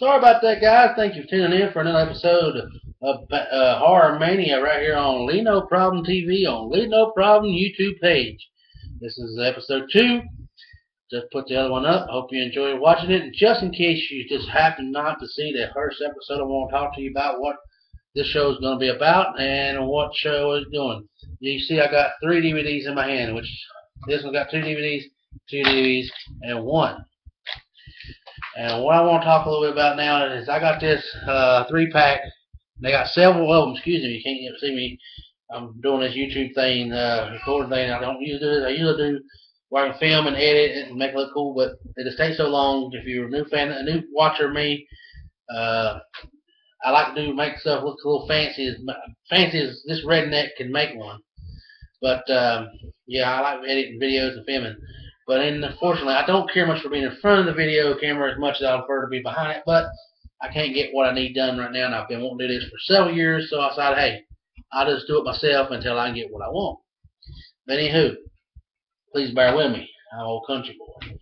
Sorry about that, guys. Thank you for tuning in for another episode of Horror Mania right here on Lee No Problem TV on Lee No Problem YouTube page. This is episode 2. Just put the other one up. Hope you enjoy watching it. And just in case you just happen not to see the first episode, I want to talk to you about what this show is going to be about and what show is doing. You see, I got 3 DVDs in my hand, which this one got 2 DVDs, 2 DVDs, and 1. And what I want to talk a little bit about now is I got this 3-pack. They got several of them. Excuse me, you can't even see me. I'm doing this YouTube thing, recording thing. I don't usually do this. I usually do where I can film and edit it and make it look cool, but it just takes so long. If you're a new watcher of me, I like to make stuff look a little fancy as this redneck can make one. But yeah, I like editing videos and filming. But unfortunately, I don't care much for being in front of the video camera as much as I prefer to be behind it. But I can't get what I need done right now, and I've been wanting to do this for several years. So I decided, hey, I'll just do it myself until I can get what I want. But anywho, please bear with me. I'm an old country boy.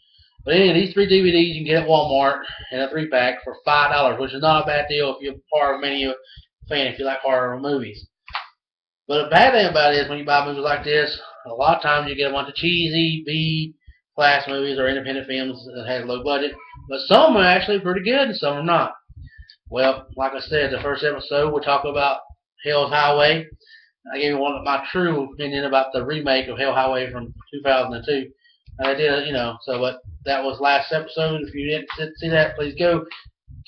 But anyway, these 3 DVDs you can get at Walmart in a 3-pack for $5, which is not a bad deal if you're a Horror Mania fan, if you like horror movies. But the bad thing about it is when you buy movies like this, a lot of times you get a bunch of cheesy B-class movies or independent films that have low budget. But some are actually pretty good and some are not. Well, like I said, the first episode we'll talk about Hell's Highway. I gave you one of my true opinion about the remake of Hell Highway from 2002. I did, but that was last episode. If you didn't see that, please go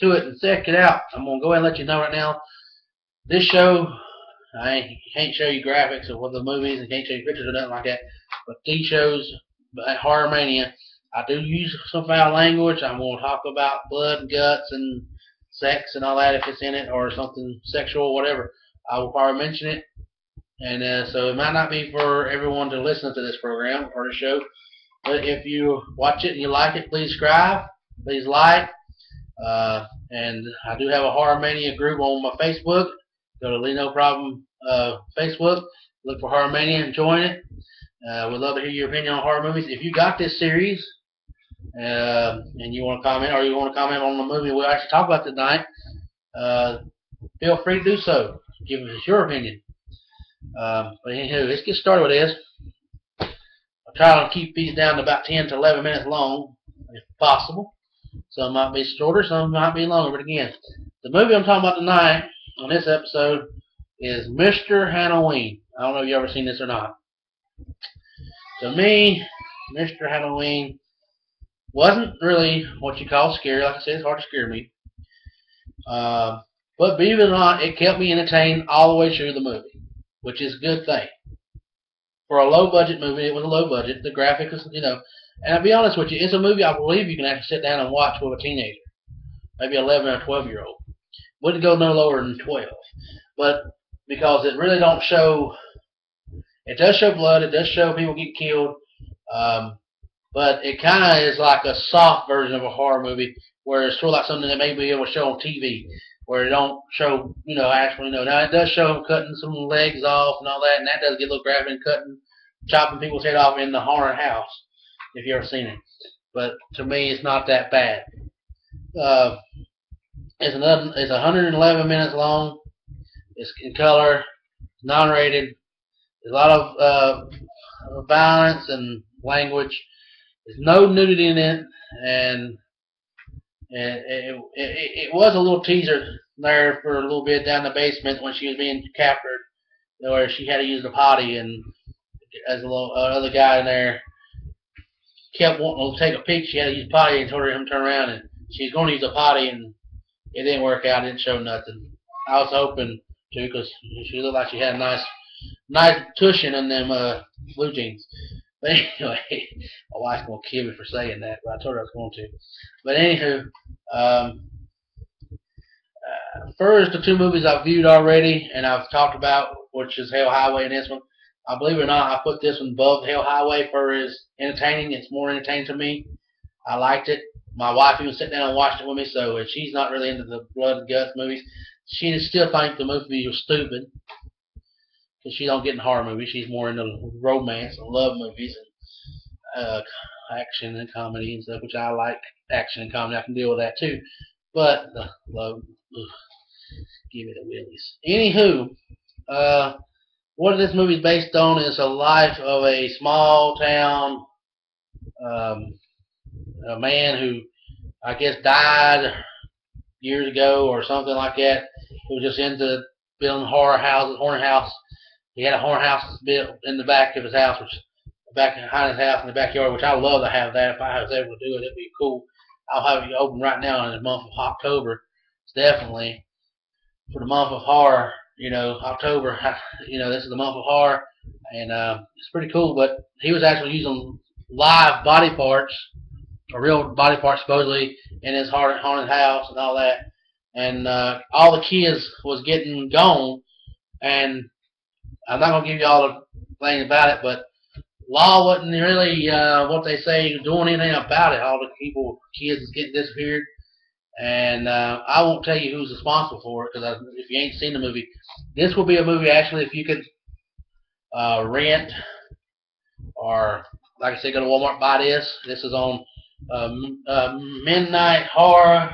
to it and check it out. I'm going to go ahead and let you know right now. This show, I can't show you graphics of what the movies and can't show you pictures or nothing like that. But these shows, at Horror Mania, I do use some foul language. I'm going to talk about blood and guts and sex and all that if it's in it or something sexual or whatever. I will probably mention it. And so it might not be for everyone to listen to this program or the show. But if you watch it and you like it, please subscribe. Please like. And I do have a Horror Mania group on my Facebook. Go to Lee No Problem Facebook. Look for Horror Mania and join it. We'd love to hear your opinion on horror movies. If you got this series and you want to comment or you want to comment on the movie we'll actually talk about tonight, feel free to do so. Give us your opinion. But anywho, let's get started with this. I'll try to keep these down to about 10 to 11 minutes long, if possible. Some might be shorter, some might be longer. But again, the movie I'm talking about tonight on this episode is Mr. Halloween. I don't know if you've ever seen this or not. To me, Mr. Halloween wasn't really what you call scary. Like I said, it's hard to scare me. But believe it or not, it kept me entertained all the way through the movie, which is a good thing. For a low-budget movie, it was a low budget. The graphics, and I'll be honest with you, it's a movie I believe you can actually sit down and watch with a teenager, maybe 11 or 12-year-old. Wouldn't go no lower than 12, but because it really don't show. It does show blood. It does show people get killed, but it kind of is like a soft version of a horror movie, where it's sort of like something that may be able to show on TV, where it don't show, actually, Now it does show them cutting some legs off and all that, and that does get a little graphic, cutting, chopping people's head off in the haunted house, if you ever seen it. But to me, it's not that bad. It's 111 minutes long. It's in color, non-rated. There's a lot of violence and language. There's no nudity in it, and it was a little teaser there for a little bit down the basement when she was being captured, where she had to use the potty, and as a little other guy in there kept wanting to take a peek, she had to use the potty and told him to turn around, and she's going to use the potty, and it didn't work out. It didn't show nothing. I was hoping to, because she looked like she had a nice cushion in them blue jeans. But anyway, my wife's going to kill me for saying that, but I told her I was going to. But anywho, first, the 2 movies I've viewed already and I've talked about, which is Hell Highway and this one. I believe it or not, I put this one above Hell Highway for as entertaining. It's more entertaining to me. I liked it. My wife even sat down and watched it with me, so if she's not really into the blood and guts movies, she still thinks the movie was stupid. Because she don't get in horror movies. She's more into romance and love movies and action and comedy and stuff, which I like action and comedy. I can deal with that too. but the load, give it a willies. Anywho, what this movie is based on is a life of a small town, um, a man who I guess died years ago or something like that. He was just into building horror houses, haunted house. He had a haunted house built in the back of his house, which back behind his house in the backyard, which I would love to have that if I was able to do it. It'd be cool. I'll have it open right now in the month of October. It's definitely for the month of horror. You know, October. You know, this is the month of horror, and it's pretty cool. But he was actually using live body parts, or real body parts supposedly, in his haunted house and all that. And all the kids was getting gone, and I'm not gonna give you all the things about it, but law wasn't really what they say doing anything about it. All the kids getting disappeared, and I won't tell you who's responsible for it because if you ain't seen the movie, this will be a movie actually if you could rent or like I said, go to Walmart buy this. This is on Midnight Horror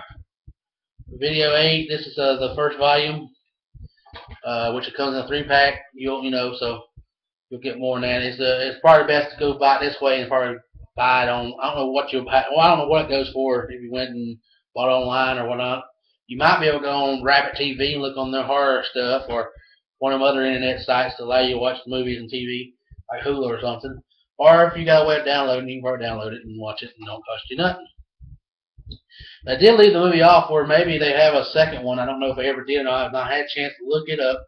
Video 8. This is the first volume, which it comes in a 3-pack. So you'll get more than that. It's probably best to go buy it this way and probably buy it on. I don't know what I don't know what it goes for if you went and bought it online or whatnot. You might be able to go on Rabbit TV and look on their horror stuff or one of them other internet sites that allow you to watch the movies and TV like Hulu or something. Or if you got a way of downloading, you can probably download it and watch it and it don't cost you nothing. They did leave the movie off where maybe they have a second one. I don't know if they ever did or not. I've not had a chance to look it up.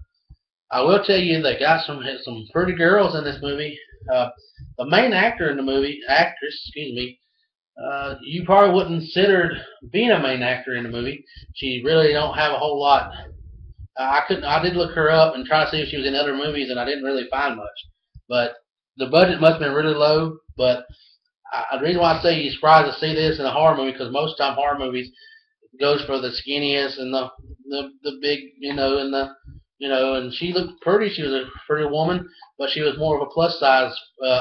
I will tell you they got some pretty girls in this movie. The main actor in the movie, you probably wouldn't consider being a main actor in the movie. She really don't have a whole lot. I did look her up and try to see if she was in other movies, and I didn't really find much. But the budget must have been really low. But the reason why I say you're surprised to see this in a horror movie because most of the time horror movies goes for the skinniest and the big, and she looked pretty. She was a pretty woman, but she was more of a plus size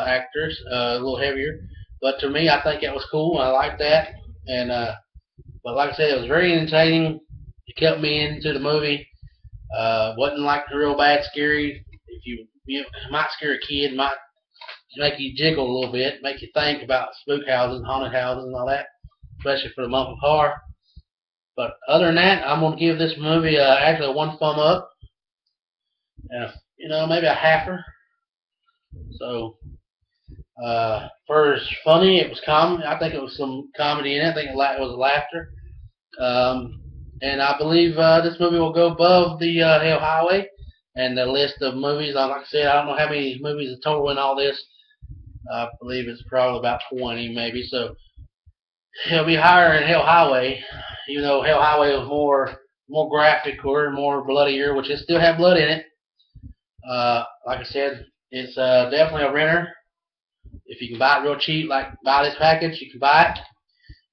actress, a little heavier. But to me, I think it was cool. I liked that, and but like I said, it was very entertaining. It kept me into the movie. Wasn't like real bad scary. If you might scare a kid, might make you jiggle a little bit, make you think about spook houses, haunted houses, and all that, especially for the month of horror. But other than that, I'm gonna give this movie actually a 1 thumb up, and maybe a halfer. So for as funny, it was comedy. I think it was some comedy in it. I think it was laughter. And I believe this movie will go above the Hell Highway and the list of movies. Like I said, I don't know how many movies are total in all this. I believe it's probably about 20 maybe. So it'll be higher in Hell Highway, even though Hell Highway was more graphic or more bloodier, which it still have blood in it. Like I said, it's definitely a renter. If you can buy it real cheap, like buy this package, you can buy it.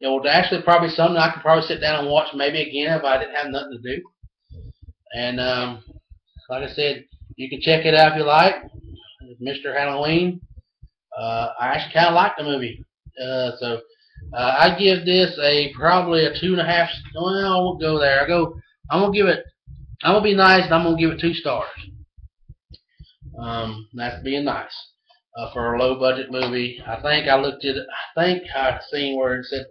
It will actually probably something I could probably sit down and watch maybe again if I didn't have nothing to do. And like I said, you can check it out if you like. Mr. Halloween. I actually kind of like the movie. So I give this probably a 2.5. Well, I won't go there. I'm gonna be nice and I'm gonna give it 2 stars. That's being nice. For a low budget movie. I think I seen where it said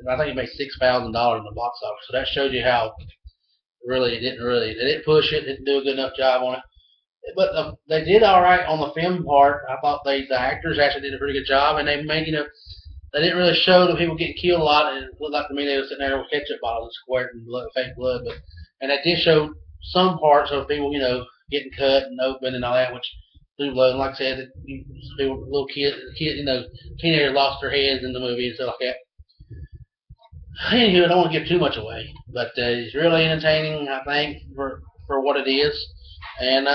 I think it made $6,000 in the box office. So that shows you how they didn't push it, didn't do a good enough job on it. But they did all right on the film part. I thought the actors actually did a pretty good job, and they made they didn't really show the people getting killed a lot. And it looked like to me they were sitting there with ketchup bottles and squirting fake blood. And they did show some parts of people getting cut and open and all that, which through blood. And like I said, little kids, teenagers lost their heads in the movie and stuff like that. Anywho, I don't want to give too much away, but it's really entertaining, I think, for what it is, and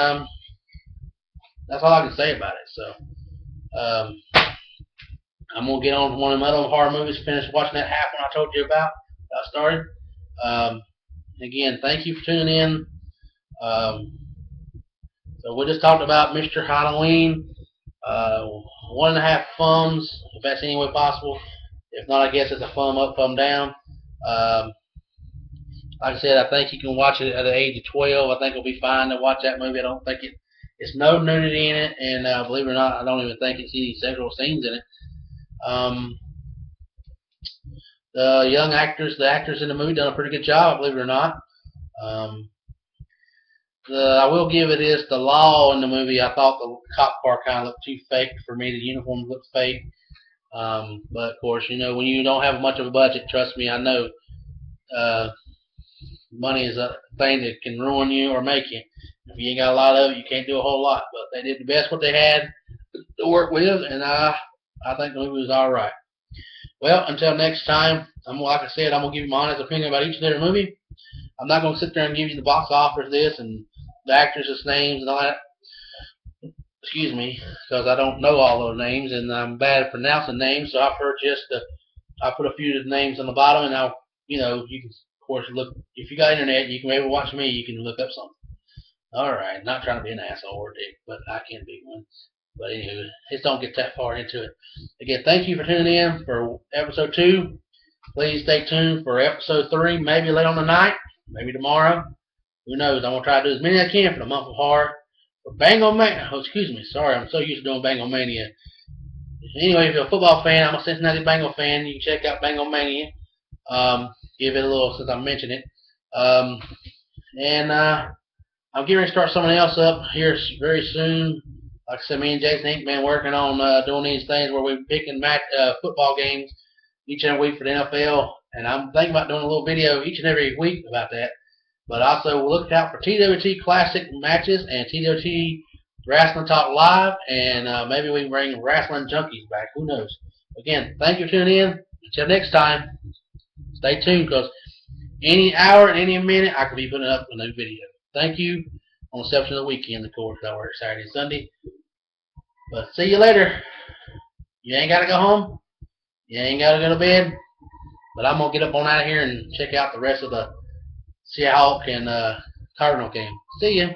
that's all I can say about it. So I'm gonna get on to one of my other horror movies. Finish watching that half one I told you about. I started. Again, thank you for tuning in. So we just talked about Mr. Halloween. 1.5 thumbs, if that's any way possible. If not, I guess it's a thumb up, thumb down. like I said, I think you can watch it at the age of 12. I think it'll be fine to watch that movie. I don't think it's no nudity in it, and believe it or not, I don't even think it's any sexual scenes in it. The young actors, the actors in the movie, done a pretty good job, believe it or not. I will give it is the law in the movie. I thought the cop car kind of looked too fake for me. The uniforms looked fake. But of course, you know, when you don't have much of a budget, trust me, I know money is a thing that can ruin you or make you. If you ain't got a lot of it, you can't do a whole lot. But they did the best what they had to work with, and I think the movie was all right. Well, until next time, like I said, I'm gonna give you my honest opinion about each and every movie. I'm not gonna sit there and give you the box office this and the actors' names and all that. Excuse me, because I don't know all those names and I'm bad at pronouncing names. So I put a few of the names on the bottom, and I'll, you know, you can of course look. If you got internet, you can maybe watch me. You can look up something. All right, not trying to be an asshole or a dick, but I can be one. But anyway, just don't get that far into it. Again, thank you for tuning in for episode 2. Please stay tuned for episode 3, maybe late on the night, maybe tomorrow. Who knows? I'm going to try to do as many as I can for the month of horror. For Bango Mania. Oh, excuse me. Sorry, I'm so used to doing Bango Mania. Anyway, if you're a football fan, I'm a Cincinnati Bengal fan. You can check out Bango Mania. Give it a little since I mentioned it. I'm getting ready to start something else up here very soon. Like I said, me and Jason Inc. been working on doing these things where we're picking football games each and every week for the NFL, and I'm thinking about doing a little video each and every week about that. But also look out for TWT Classic matches and TWT Wrestling Talk Live, and maybe we can bring Wrestling Junkies back. Who knows? Again, thank you for tuning in. Until next time, stay tuned because any hour and any minute I could be putting up a new video. Thank you. On the exception of the weekend, of course, I work Saturday and Sunday. But see you later. You ain't got to go home. You ain't got to go to bed. But I'm going to get up on out of here and check out the rest of the Seahawk and Cardinal game. See ya.